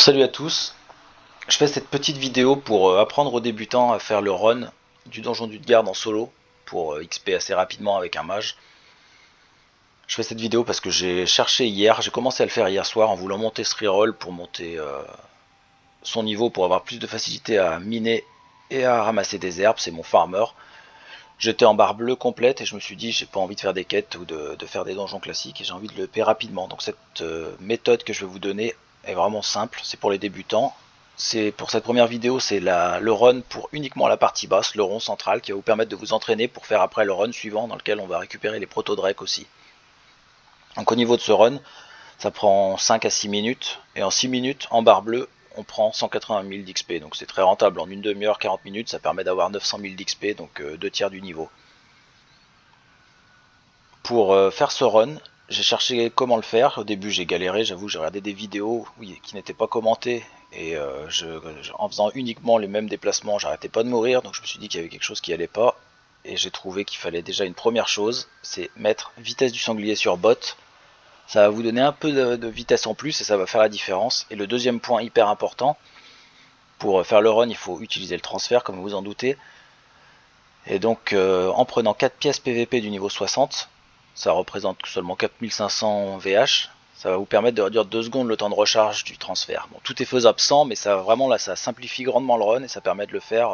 Salut à tous, je fais cette petite vidéo pour apprendre aux débutants à faire le run du donjon du garde en solo pour XP assez rapidement avec un mage. Je fais cette vidéo parce que j'ai cherché hier, j'ai commencé à le faire hier soir en voulant monter ce reroll pour monter son niveau pour avoir plus de facilité à miner et à ramasser des herbes, c'est mon farmer. J'étais en barre bleue complète et je me suis dit j'ai pas envie de faire des quêtes ou de faire des donjons classiques et j'ai envie de le payer rapidement. Donc cette méthode que je vais vous donner est vraiment simple, c'est pour les débutants. C'est pour cette première vidéo, c'est le run pour uniquement la partie basse, le rond central, qui va vous permettre de vous entraîner pour faire après le run suivant dans lequel on va récupérer les proto-drakes aussi. Donc au niveau de ce run, ça prend 5 à 6 minutes, et en 6 minutes, en barre bleue, on prend 180 000 d'XP, donc c'est très rentable. En une demi-heure, 40 minutes, ça permet d'avoir 900 000 d'XP, donc 2 tiers du niveau. Pour faire ce run, j'ai cherché comment le faire. Au début, j'ai galéré, j'avoue, j'ai regardé des vidéos qui n'étaient pas commentées et en faisant uniquement les mêmes déplacements, j'arrêtais pas de mourir. Donc je me suis dit qu'il y avait quelque chose qui allait pas et j'ai trouvé qu'il fallait déjà une première chose, c'est mettre vitesse du sanglier sur bot. Ça va vous donner un peu de vitesse en plus et ça va faire la différence. Et le deuxième point hyper important, pour faire le run, il faut utiliser le transfert comme vous en doutez. Et donc en prenant 4 pièces PVP du niveau 60, ça représente seulement 4500 VH, ça va vous permettre de réduire 2 secondes le temps de recharge du transfert. Bon, tout est faisable sans, mais ça vraiment là ça simplifie grandement le run et ça permet de le faire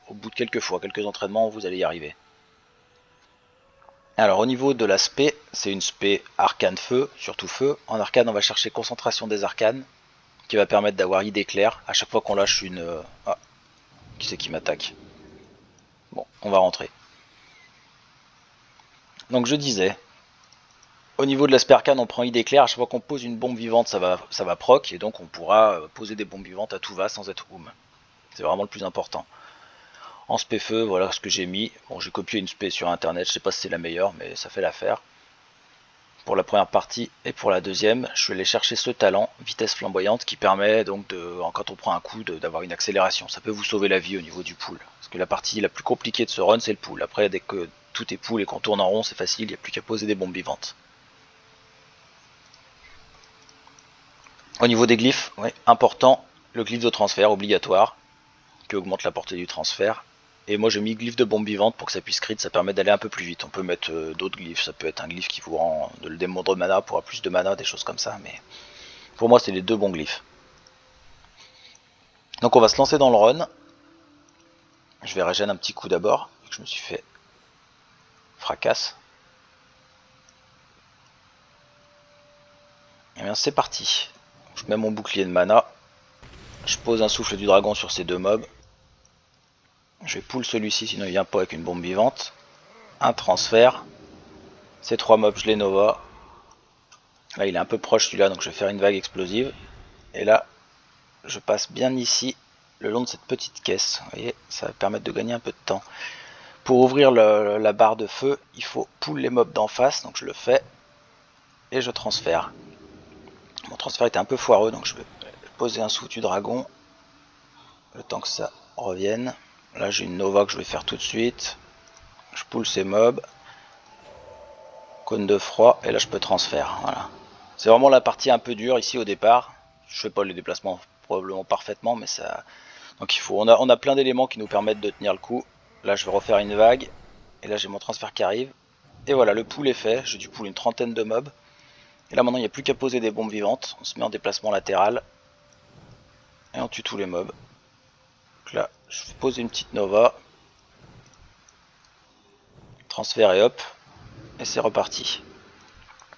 au bout de quelques fois, quelques entraînements, vous allez y arriver. Alors au niveau de la spé, c'est une spé arcane feu, surtout feu. En arcane on va chercher concentration des arcanes, qui va permettre d'avoir idée claire à chaque fois qu'on lâche une... Ah, qui c'est qui m'attaque? Bon, on va rentrer. Donc je disais, au niveau de l'aspect arcane, on prend idée claire. À chaque fois qu'on pose une bombe vivante, ça va proc. Et donc on pourra poser des bombes vivantes à tout va sans être oum. C'est vraiment le plus important. En spé feu, voilà ce que j'ai mis. Bon, j'ai copié une spé sur internet. Je sais pas si c'est la meilleure, mais ça fait l'affaire. Pour la première partie et pour la deuxième, je suis allé chercher ce talent, vitesse flamboyante, qui permet donc quand on prend un coup d'avoir une accélération. Ça peut vous sauver la vie au niveau du pool. Parce que la partie la plus compliquée de ce run, c'est le pool. Après, dès que tout est pool et qu'on tourne en rond, c'est facile, il n'y a plus qu'à poser des bombes vivantes. Au niveau des glyphes, ouais, important, le glyphe de transfert obligatoire, qui augmente la portée du transfert. Et moi j'ai mis glyphe de bombe vivante pour que ça puisse crit, ça permet d'aller un peu plus vite. On peut mettre d'autres glyphes, ça peut être un glyphe qui vous rend de le démon de mana pour avoir plus de mana, des choses comme ça, mais pour moi c'est les deux bons glyphes. Donc on va se lancer dans le run. Je vais régénérer un petit coup d'abord, je me suis fait fracasse. Et bien c'est parti. Je mets mon bouclier de mana, je pose un souffle du dragon sur ces deux mobs. Je vais pull celui-ci sinon il vient pas avec une bombe vivante. Un transfert. Ces trois mobs je les nova. Là il est un peu proche celui-là donc je vais faire une vague explosive. Et là je passe bien ici le long de cette petite caisse. Vous voyez, ça va permettre de gagner un peu de temps. Pour ouvrir la barre de feu, il faut pull les mobs d'en face, donc je le fais. Et je transfère. Mon transfert était un peu foireux donc je vais poser un souffle du dragon. Le temps que ça revienne. Là j'ai une nova que je vais faire tout de suite. Je pull ces mobs. Cône de froid et là je peux transférer. Voilà. C'est vraiment la partie un peu dure ici au départ. Je fais pas les déplacements probablement parfaitement, mais ça. Donc on a plein d'éléments qui nous permettent de tenir le coup. Là je vais refaire une vague et là j'ai mon transfert qui arrive. Et voilà, le pool est fait. J'ai dû pull une trentaine de mobs. Et là maintenant il n'y a plus qu'à poser des bombes vivantes. On se met en déplacement latéral et on tue tous les mobs. Donc là je vais poser une petite nova. Transfert et hop. Et c'est reparti.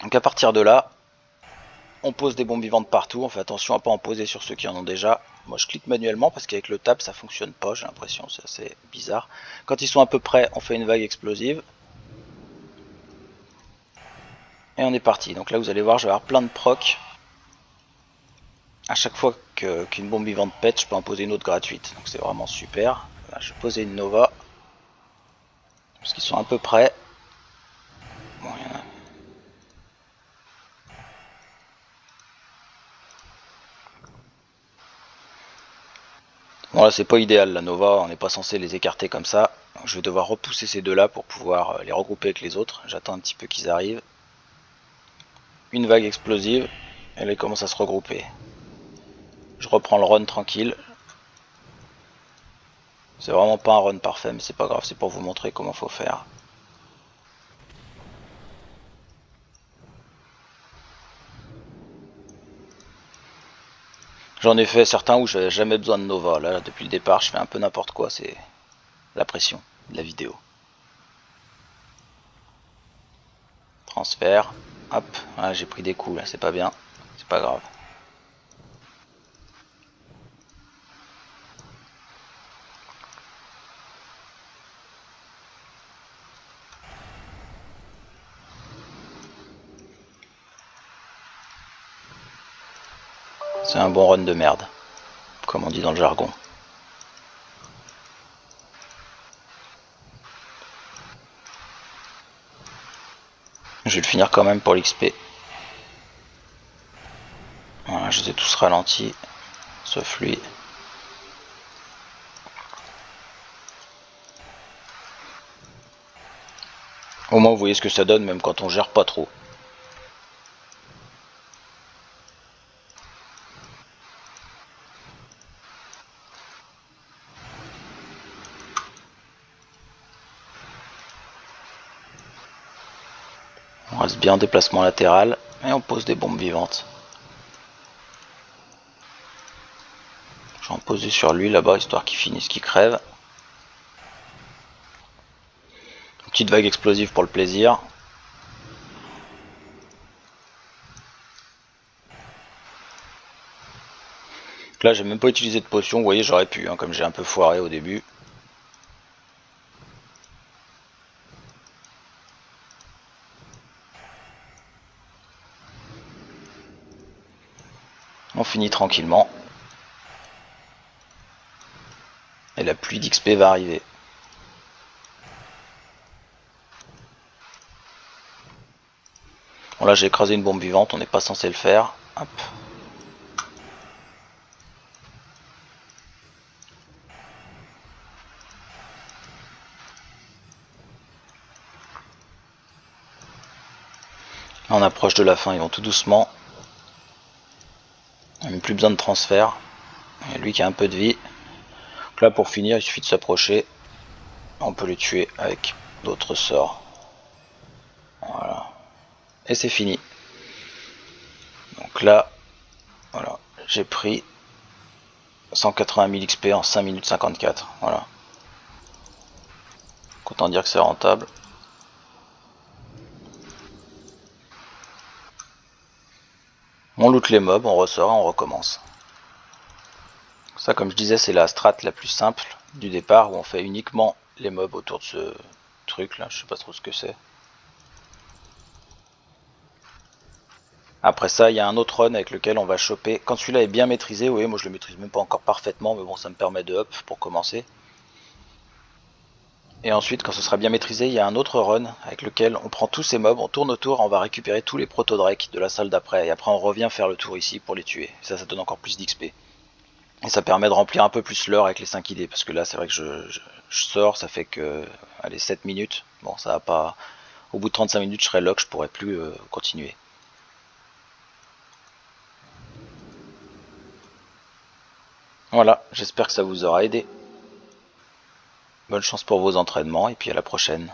Donc à partir de là, on pose des bombes vivantes partout, on fait attention à pas en poser sur ceux qui en ont déjà. Moi je clique manuellement parce qu'avec le tab ça fonctionne pas, j'ai l'impression, c'est assez bizarre. Quand ils sont à peu près, on fait une vague explosive. Et on est parti. Donc là vous allez voir, je vais avoir plein de proc. À chaque fois qu'une bombe vivante pète, je peux en poser une autre gratuite. Donc c'est vraiment super. Là, je vais poser une nova. Parce qu'ils sont à peu près. Bon, il y en a. Bon là c'est pas idéal la nova, on n'est pas censé les écarter comme ça. Donc, je vais devoir repousser ces deux là pour pouvoir les regrouper avec les autres. J'attends un petit peu qu'ils arrivent. Une vague explosive, et là ils commencent à se regrouper. Je reprends le run tranquille. C'est vraiment pas un run parfait, mais c'est pas grave, c'est pour vous montrer comment faut faire. J'en ai fait certains où j'avais jamais besoin de Nova. Là, depuis le départ, je fais un peu n'importe quoi, c'est la pression de la vidéo. Transfert. Hop, ah, j'ai pris des coups là, c'est pas bien. C'est pas grave. C'est un bon run de merde, comme on dit dans le jargon. Je vais le finir quand même pour l'XP. Voilà, je les ai tous ralentis, sauf lui. Au moins vous voyez ce que ça donne même quand on gère pas trop. On reste bien en déplacement latéral et on pose des bombes vivantes. J'en posais sur lui là-bas histoire qu'il finisse, qu'il crève. Une petite vague explosive pour le plaisir. Là j'ai même pas utilisé de potion, vous voyez j'aurais pu, hein, comme j'ai un peu foiré au début. On finit tranquillement. Et la pluie d'XP va arriver. Bon là j'ai écrasé une bombe vivante, on n'est pas censé le faire. Hop. Là, on approche de la fin, ils vont tout doucement. On n'a même plus besoin de transfert. Il y a lui qui a un peu de vie. Donc là pour finir il suffit de s'approcher. On peut le tuer avec d'autres sorts. Voilà. Et c'est fini. Donc là, voilà, j'ai pris 180 000 XP en 5 minutes 54. Voilà. Autant dire que c'est rentable. On loot les mobs, on ressort et on recommence. Ça, comme je disais, c'est la strat la plus simple du départ où on fait uniquement les mobs autour de ce truc là. Je sais pas trop ce que c'est. Après ça, il y a un autre run avec lequel on va choper. Quand celui-là est bien maîtrisé, oui, moi je le maîtrise même pas encore parfaitement, mais bon, ça me permet de up pour commencer. Et ensuite, quand ce sera bien maîtrisé, il y a un autre run avec lequel on prend tous ces mobs, on tourne autour, on va récupérer tous les proto-drakes de la salle d'après. Et après, on revient faire le tour ici pour les tuer. Et ça donne encore plus d'XP. Et ça permet de remplir un peu plus l'heure avec les 5 idées. Parce que là, c'est vrai que je sors, ça fait que allez, 7 minutes. Bon, ça va pas. Au bout de 35 minutes, je serai lock, je pourrai plus continuer. Voilà, j'espère que ça vous aura aidé. Bonne chance pour vos entraînements et puis à la prochaine.